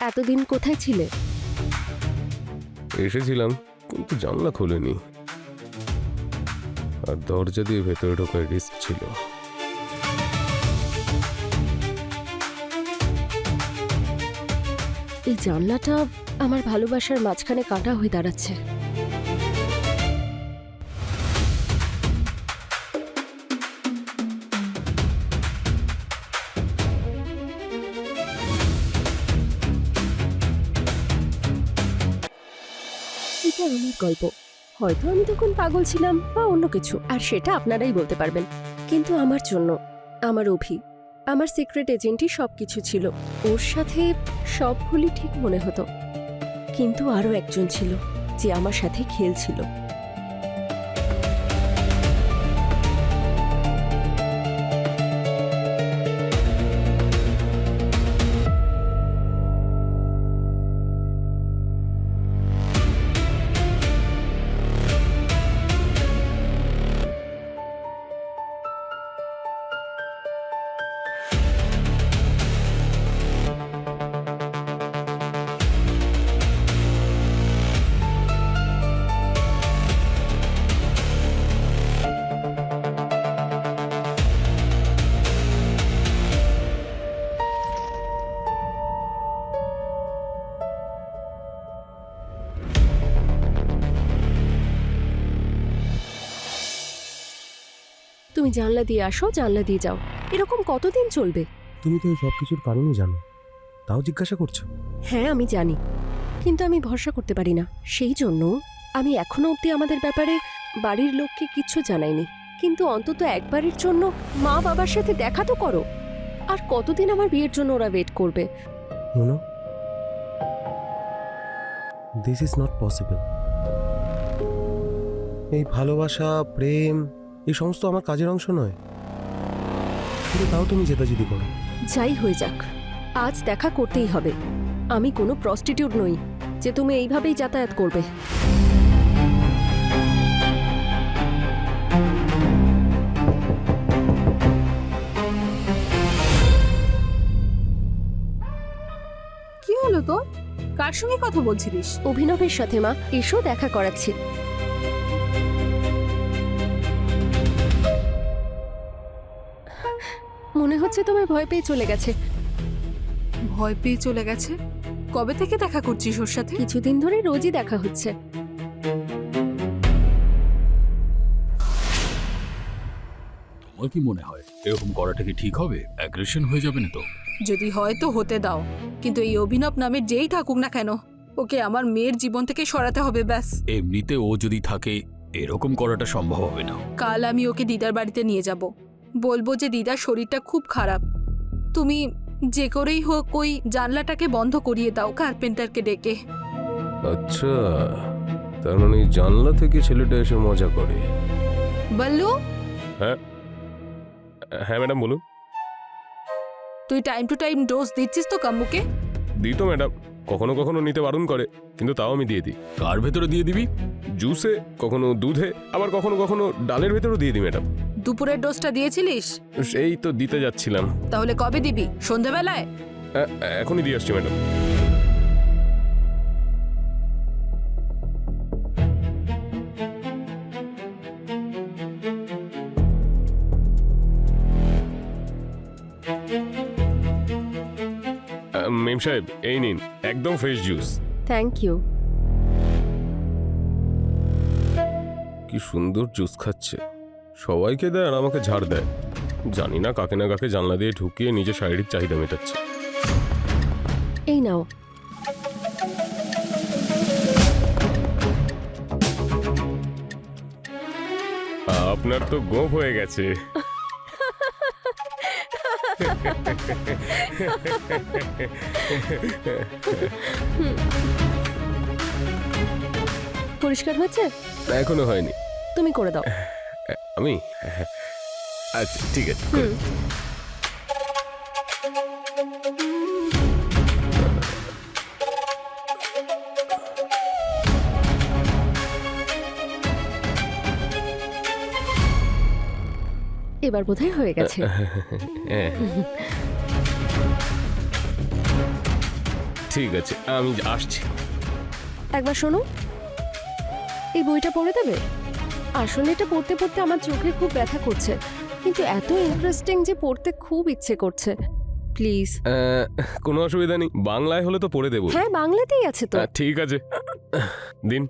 এতদিন কোথায় ছিলে? এসেছিলাম, কিন্তু জানলা খোলেনি, আর দরজা দিয়ে ভেতরে ঢোকার রিস্ক ছিল। এই জানলাটা আমার ভালোবাসার মাঝখানে কাটা হয়ে দাঁড়াচ্ছে। এটা আমার গল্প। হয়তো আমি তখন পাগল ছিলাম বা অন্য কিছু, আর সেটা আপনারাই বলতে পারবেন। কিন্তু আমার জন্য আমার অভি, আমার সিক্রেট এজেন্টই সবকিছু ছিল। ওর সাথে সব ভুলই ঠিক মনে হতো, কিন্তু আরও একজন ছিল যে আমার সাথে খেলছিল। তুমি জানলা দিয়ে আসো, জানলা দিয়ে যাও, এরকম কতদিন চলবে? তুমি তো সব কিছুর কারণই জানো, তাও জিজ্ঞাসা করছো? হ্যাঁ আমি জানি, কিন্তু আমি ভরসা করতে পারি না। সেই জন্য আমি এখনো অবধি আমাদের ব্যাপারে বাড়ির লোককে কিচ্ছু জানাইনি। কিন্তু অন্তত একবারের জন্য মা বাবার সাথে দেখা তো করো। আর কতদিন আমার বিয়ের জন্য ওরা ওয়েট করবে? No, this is not possible. এই ভালোবাসা, প্রেম, এই সমস্ত আমার কাজের অংশ নয়, কিন্তু তাও তুমি জেদাজেদি করো। যাই হয়ে যাক, আজ দেখা করতেই হবে। আমি কোনো প্রস্টিটিউট নই যে তুমি এইভাবেই যাতায়াত করবে। কি হলো তোর? কার সঙ্গে কথা বলছিলিস? অভিনবের সাথে মা, এসো দেখা করাচ্ছি। মনে হচ্ছে তোমায় ভয় পেয়ে চলে গেছে। ভয় পেয়ে চলে গেছে? কবে থেকে দেখা করছিস ওর সাথে? কিছুদিন ধরে রোজই দেখা হচ্ছে। তোমার কি মনে হয় এরকম করাটা কি ঠিক হবে? অ্যাগ্রেশন হয়ে যাবে না তো? যদি হয় তো হতে দাও, কিন্তু এই অভিনব নামের যেই থাকুক না কেন, ওকে আমার মেয়ের জীবন থেকে সরাতে হবে ব্যাস। এমনিতে ও যদি থাকে, এরকম করাটা সম্ভব হবে না। কাল আমি ওকে দিদার বাড়িতে নিয়ে যাব। বলবো যে দিদার শরীরটা খুব খারাপ। তুমি যে করেই হোক ওই জানলাটাকে বন্ধ করিয়ে দাও, কার্পেন্টারকে ডেকে। আচ্ছা, তার মানে এই জানলা থেকে ছেলেটা এসে মজা করে? বল্লু, হ্যাঁ হ্যাঁ ম্যাডাম বলুন। তুই টাইম টু টাইম ডোজ দিচ্ছিস তো কাম্মুকে? দিই তো ম্যাডাম, কখনো কখনো নিতে বারণ করে, কিন্তু তাও আমি দিয়ে দিই। কার ভেতরে দিয়ে দিবি? জুসে, কখনো দুধে, আবার কখনো কখনো ডালের ভেতরও দিয়ে দিই ম্যাডাম। দুপুরের ডোজটা দিয়েছিলিস? সেই তো দিতে যাচ্ছিলাম। তাহলে কবে দিবি? সন্ধ্যাবেলায়? এখনই দিয়ে আসছি ম্যাডাম। মেম সাহেব, এই নিন একদম ফ্রেশ জুস। Thank you. কি সুন্দর জুস খাচ্ছে, সবাইকে দেয় আর আমাকে ঝাড় দেয়। জানি না কাকে না কাকে জানলা দিয়ে ঢুকিয়ে নিজের শারীরিক চাহিদা মেটাচ্ছে। এই নাও। আপনার তো গোপ হয়ে গেছে। পরিষ্কার হয়েছে? এখনো হয়নি। তুমি করে দাও। আমি? আচ্ছা ঠিক আছে। এবার বোধহয় হয়ে গেছে। ঠিক আছে, আমি আসছি। একবার শোনো, এই বইটা পড়ে দেবে? আসলে এটা পড়তে পড়তে আমার চোখে খুব ব্যথা করছে, কিন্তু এত ইন্টারেস্টিং যে পড়তে খুব ইচ্ছে করছে। প্লিজ। কোনো অসুবিধা নেই, বাংলায় হলে তো পড়ে দেবো। হ্যাঁ, বাংলাতেই আছে তো। ঠিক আছে, দিন।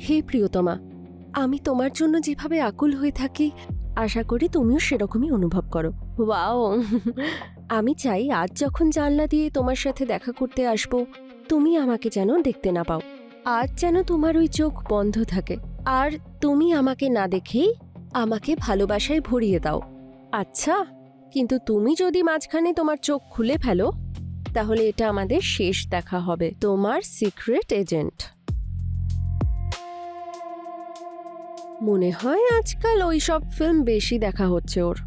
হে প্রিয়তমা, আমি তোমার জন্য যেভাবে আকুল হয়ে থাকি, আশা করি তুমিও সেরকমই অনুভব করো। ওয়াও! আমি চাই আজ যখন জানলা দিয়ে তোমার সাথে দেখা করতে আসবো, তুমি আমাকে যেন দেখতে না পাও। আজ যেন তোমার ওই চোখ বন্ধ থাকে, আর তুমি আমাকে না দেখেই আমাকে ভালোবাসায় ভরিয়ে দাও। আচ্ছা, কিন্তু তুমি যদি মাঝখানে তোমার চোখ খুলে ফেলো, তাহলে এটা আমাদের শেষ দেখা হবে। তোমার সিক্রেট এজেন্ট। মনে হয় আজকাল ওই সব ফিল্ম বেশি দেখা হচ্ছে ওর।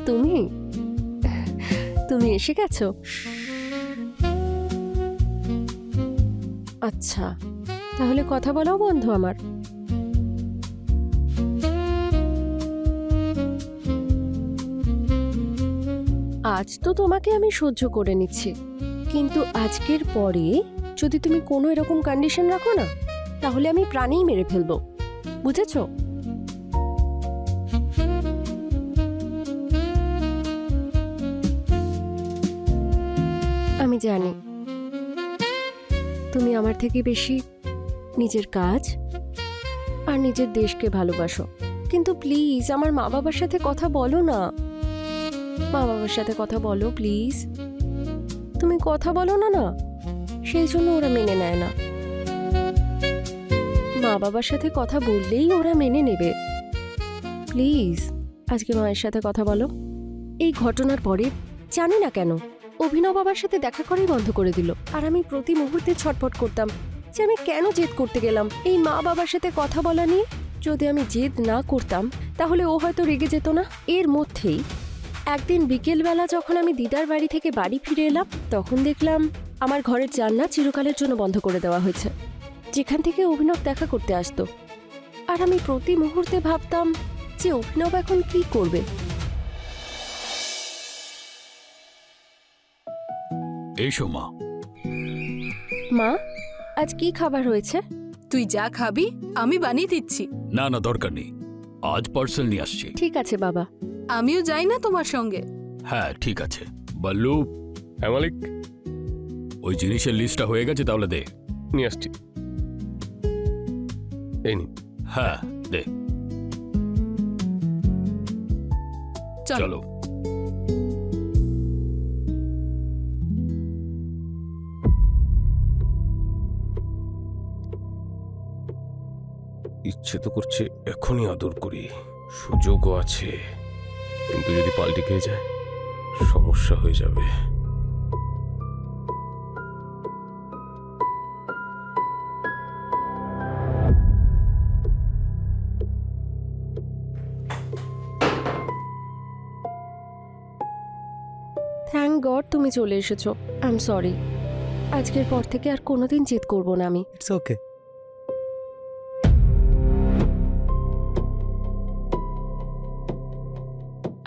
তুমি তুমি এসে গেছো? আচ্ছা, তাহলে কথা বলাও বন্ধ আমার? আজ তো তোমাকে আমি সহ্য করে নিচ্ছি, কিন্তু আজকের পরে যদি তুমি কোনো এরকম কন্ডিশন রাখো না, তাহলে আমি প্রাণেই মেরে ফেলবো, বুঝেছো? আমি জানি তুমি আমার থেকে বেশি নিজের কাজ আর নিজের দেশকে ভালোবাসো, কিন্তু প্লিজ আমার মা বাবার সাথে কথা বলো না। মা বাবার সাথে কথা বলো প্লিজ। তুমি কথা বলো না না, সেই জন্য ওরা মেনে নেয় না। মা বাবার সাথে কথা বললেই ওরা মেনে নেবে। প্লিজ আজকে মায়ের সাথে কথা বলো। এই ঘটনার পরে জানি না কেন অভিনব বাবার সাথে দেখা করাই বন্ধ করে দিল, আর আমি প্রতি মুহূর্তে ছটফট করতাম যে আমি কেন জেদ করতে গেলাম এই মা বাবার সাথে কথা বলা নিয়ে। যদি আমি জেদ না করতাম তাহলে ও হয়তো রেগে যেত না। এর মধ্যেই একদিন বিকেলবেলা যখন আমি দিদার বাড়ি থেকে বাড়ি ফিরে এলাম, তখন দেখলাম আমার ঘরের জানলা চিরকালের জন্য বন্ধ করে দেওয়া হয়েছে, যেখান থেকে অভিনব দেখা করতে আসতো। আর আমি প্রতি মুহূর্তে ভাবতাম যে অভিনব এখন কি করবে। এসো মা। মা, আজ কি খাবার হয়েছে? তুই যা খাবি আমি বানিয়ে দিচ্ছি। না না, দরকার নেই, আজ পার্সেল নিয়ে আসছি। ঠিক আছে বাবা। আমিও যাই না তোমার সঙ্গে? হ্যাঁ ঠিক আছে। বাল্লু, হ্যাঁ মালিক, ওই জিনিসের লিস্টটা হয়ে গেছে, তাহলে দে। নিয়ে আসছি। এই নিন। হ্যাঁ দে। চলো। চলো। ইচ্ছে তো করছে এখনই আদর করি, সুযোগও আছে, কিন্তু যদি পাল্টে খেয়ে যায় সমস্যা হয়ে যাবে। থ্যাংক গড তুমি চলে এসেছো। I am sorry. আজকের পর থেকে আর কোনোদিন জেদ করবো না আমি। It's okay.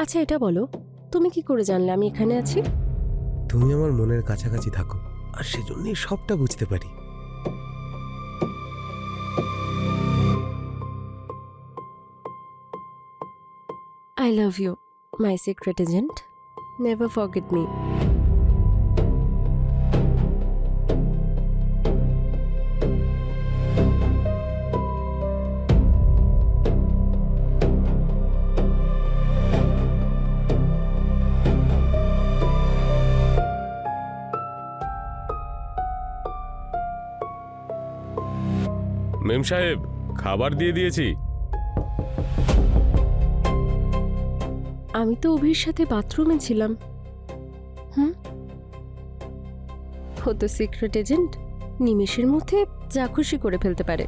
আচ্ছা এটা বলো, তুমি কি করে জানলে আমি এখানে আছি? তুমি আমার মনের কাছাকাছি থাকো, আর সেজন্যই সবটা বুঝতে পারি। I love you, my secret agent. Never forget me. মেম সাহেব, খাবার দিয়ে দিয়েছি। আমি তো অভির সাথে বাথরুমে ছিলাম। ও তো সিক্রেট এজেন্ট, নিমেষের মধ্যে যা খুশি করে ফেলতে পারে।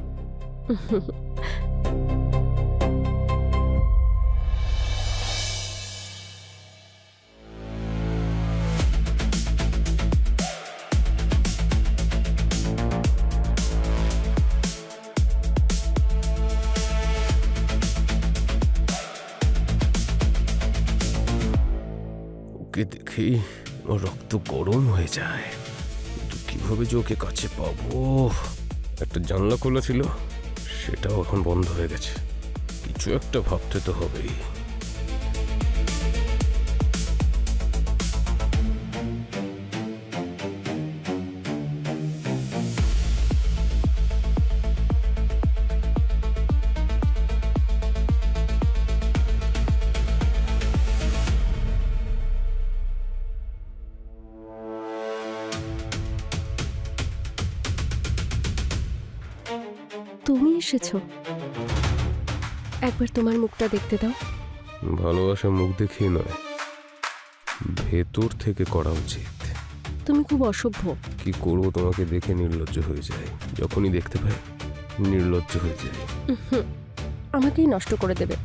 ওকে দেখেই ওর রক্ত গরম হয়ে যায়, কিন্তু কিভাবে যে ওকে কাছে পাবো। একটা জানলা খোলা ছিল, সেটাও এখন বন্ধ হয়ে গেছে। কিছু একটা ভাবতে তো হবেই। তুমি এসেছো, একবার তোমার মুখটা দেখতে দাও। ভালোবাসা মুখ দেখেই নয়, ভেতর থেকে করা উচিত। তুমি খুব অসভ্য। কি করবো, তোমাকে দেখে নির্লজ্জ হয়ে যায়। যখনই দেখতে পাই নির্লজ্জ হয়ে যায়। আমাকেই নষ্ট করে দেবে।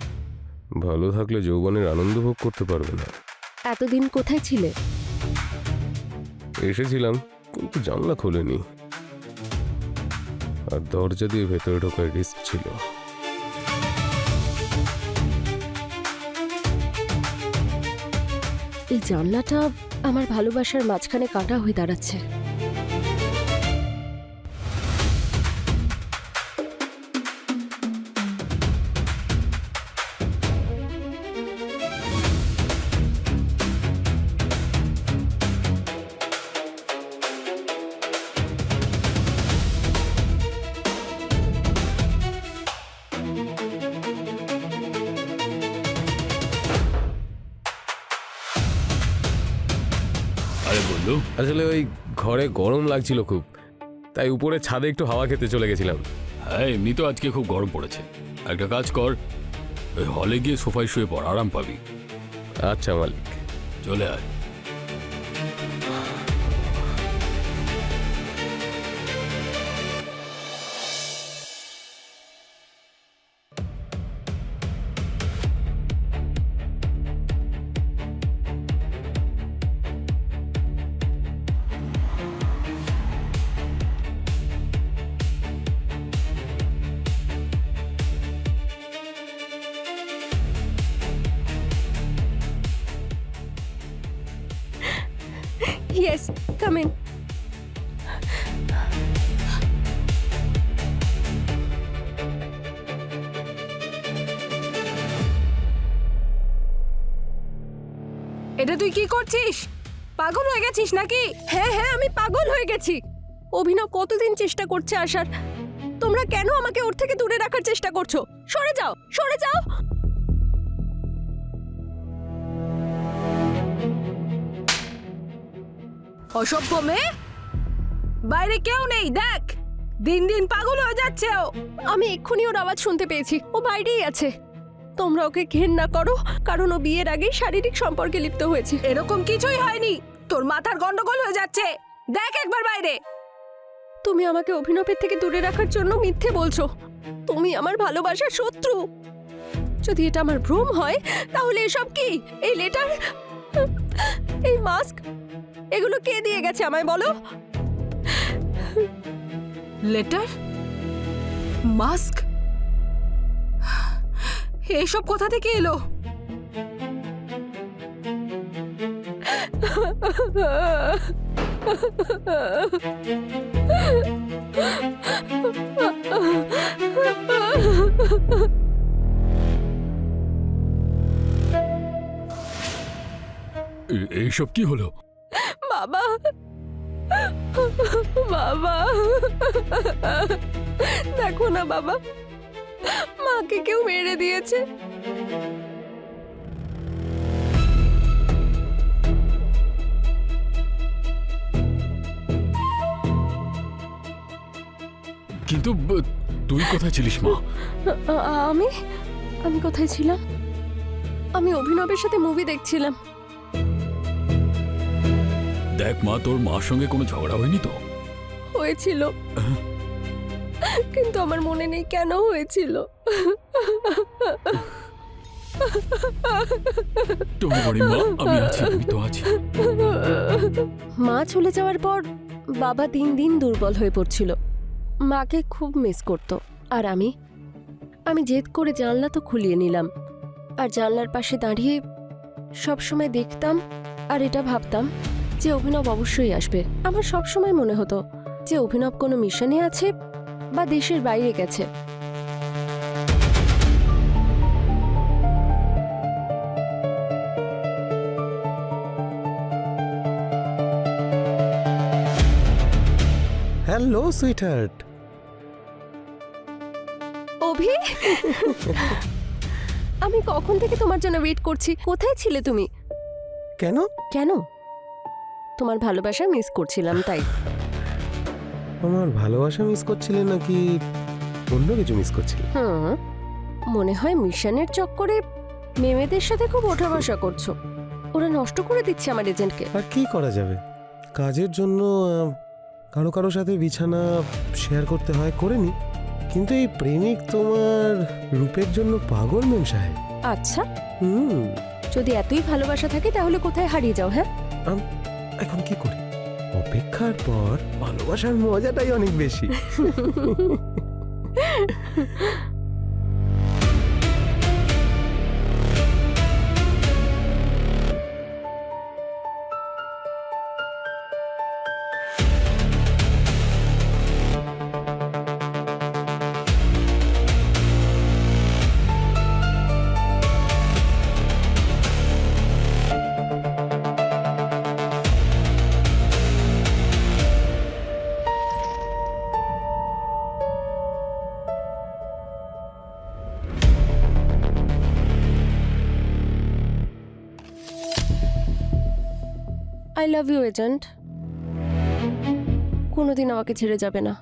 ভালো থাকলে যৌবনের আনন্দ ভোগ করতে পারবে না। এতদিন কোথায় ছিলে? এসেছিলাম, কিন্তু জানলা খোলেনি, আর দরজা দিয়ে ভেতরে ঢোকার রিস্ক ছিল। এই জানলাটা আমার ভালোবাসার মাঝখানে কাঁটা হয়ে দাঁড়াচ্ছে। আরে বললো, আসলে ওই ঘরে গরম লাগছিল খুব, তাই উপরে ছাদে একটু হাওয়া খেতে চলে গেছিলাম। হ্যাঁ এমনি তো আজকে খুব গরম পড়েছে। একটা কাজ কর, ওই হলে গিয়ে সোফায় শুয়ে পড়, আরাম পাবি। আচ্ছা মালিক। চলে আয়। Yes, come in. এটা তুই কি করছিস? পাগল হয়ে গেছিস নাকি? হ্যাঁ হ্যাঁ, আমি পাগল হয়ে গেছি। অভিনব কতদিন চেষ্টা করছে আসার। তোমরা কেন আমাকে ওর থেকে দূরে রাখার চেষ্টা করছো? সরে যাও, সরে যাও। অসভ্য মেয়ে, বাইরে কেউ নেই, দেখ দিন দিন পাগল হয়ে যাচ্ছে ও। আমি এক্ষুনি ওর আওয়াজ শুনতে পেয়েছি, ও বাইরেই আছে। তোমরা ওকে ঘেন্না করো, কারণ ও বিয়ের আগেই শারীরিক সম্পর্কে লিপ্ত হয়েছে। এরকম কিছুই হয়নি, তোর মাথার গন্ডগোল হয়ে যাচ্ছে। দেখ একবার বাইরে। তুমি আমাকে অভিনবের থেকে দূরে রাখার জন্য মিথ্যে বলছো। তুমি আমার ভালোবাসার শত্রু। যদি এটা আমার ভ্রম হয়, তাহলে এসব কি? এই লেটার, এই মাস্ক, এগুলো কে দিয়ে গেছে আমায় বলো? লেটার, মাস্ক, এসব কোথা থেকে এলো? এইসব কি হলো? বাবা, বাবা, দেখো না বাবা, মাকে কেউ মেরে দিয়েছে। কিন্তু তুই কোথায় ছিলিস মা? আমি আমি কোথায় ছিলাম? আমি অভিনবের সাথে মুভি দেখছিলাম। দেখ মা, তোর মার সঙ্গে কোনো ঝগড়া হয়নি তো? হয়েছিল, কিন্তু আমার মনে নেই কেন হয়েছিল। তোমার মা, আমি আছি, আমি তো আছি। মা চলে যাওয়ার পর বাবা দিন দিন দুর্বল হয়ে পড়ছিল। মাকে খুব মিস করত। আর আমি জেদ করে জানলা তো খুলিয়ে নিলাম, আর জানলার পাশে দাঁড়িয়ে সবসময় দেখতাম আর এটা ভাবতাম যে অভিনব অবশ্যই আসবে। আমার সবসময় মনে হতো যে অভিনব কোনো মিশনে আছে বা দেশের বাইরে গেছে। Hello sweetheart. অভি, আমি কখন থেকে তোমার জন্য ওয়েট করছি। কোথায় ছিলে তুমি? কেন? কেন? তোমার ভালোবাসা মিস করছিলাম তাই। আমার ভালোবাসা মিস করছিলে নাকি অন্য কিছু মিস করছিলে? মনে হয় মিশনের চক্করে মেমেদের সাথে খুব ওঠা বসা করছো। ওরা নষ্ট করে দিচ্ছে আমার এজেন্টকে। আর কি করা যাবে, কাজের জন্য কারো কারো সাথে বিছানা শেয়ার করতে হয়, করে নি। কিন্তু এই প্রেমিক তোমার রূপের জন্য পাগল মেম সাহেব। আচ্ছা, হুম, যদি এতই ভালোবাসা থাকে তাহলে কোথায় হারিয়ে যাও? হ্যাঁ, এখন কি করি? অপেক্ষার পর ভালোবাসার মজাটাই অনেক বেশি। I love you agent. কোনোদিন আমাকে ছেড়ে যাবে না।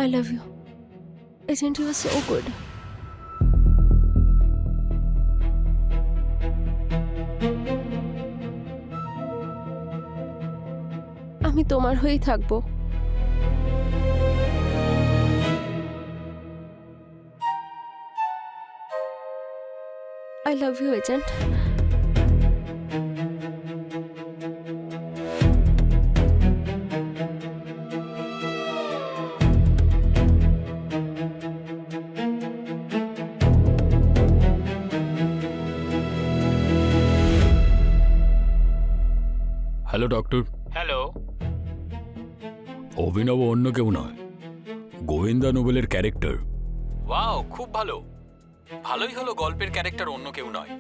I love you. Agent, you are so good. আমি তোমার হয়েই থাকবো। I love you, Agent. Hello doctor. Hello. অভিনব অন্য কেউ নয়, গোয়েন্দা নোবেলের ক্যারেক্টার। ওয়াও, খুব ভালো। ভালোই হলো গল্পের ক্যারেক্টার অন্য কেউ নয়।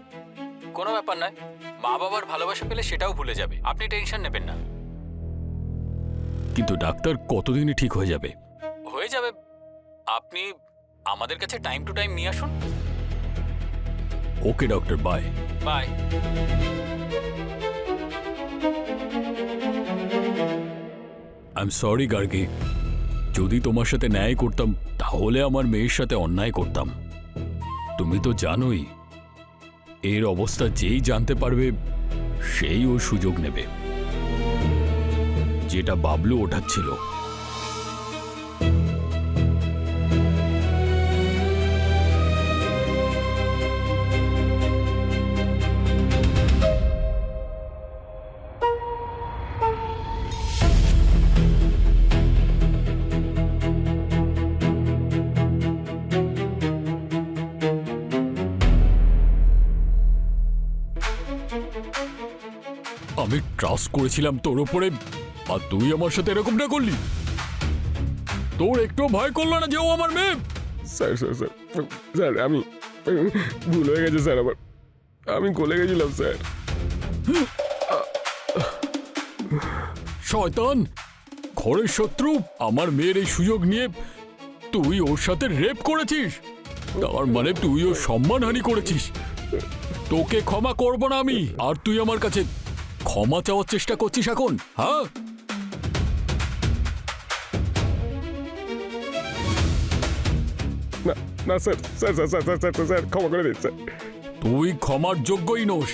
কোনো ব্যাপার নয়, মা বাবার ভালোবাসা পেলে সেটাও ভুলে যাবে, আপনি টেনশন নেবেন না। কিন্তু ডাক্তার, কতদিনে ঠিক হয়ে যাবে? হয়ে যাবে, আপনি আমাদের কাছে টাইম টু টাইম নিয়ে আসুন। Okay doctor, bye. Bye. I am sorry Gargi, যদি তোমার সাথে ন্যায় করতাম তাহলে আমার মেয়ের সাথে অন্যায় করতাম। তুমি তো জানোই, এর অবস্থা যেই জানতে পারবে সেই ওর সুযোগ নেবে, যেটা বাবলু ওঠাচ্ছিল। আমি ট্রাস্ট করেছিলাম তোর উপরে, আর তুই আমার সাথে এরকমটা করলি? তোর একটু ভয় করলো না যে ও আমার মেয়ে? স্যার স্যার স্যার স্যার আমি ভুল হয়ে গেছে স্যার, আবার আমি গলে গেছিলাম স্যার। শয়তান, ঘরের শত্রু আমার মেয়ের এই সুযোগ নিয়ে তুই ওর সাথে রেপ করেছিস। তার মানে তুই ওর সম্মানহানি করেছিস। তোকে ক্ষমা করব না আমি। আর তুই আমার কাছে ক্ষমা চাওয়ার চেষ্টা করছিস এখন? হ্যাঁ, না না sir sir sir sir sir sir sir ক্ষমা করে দিন স্যার। তুই ক্ষমার যোগ্যই নোস।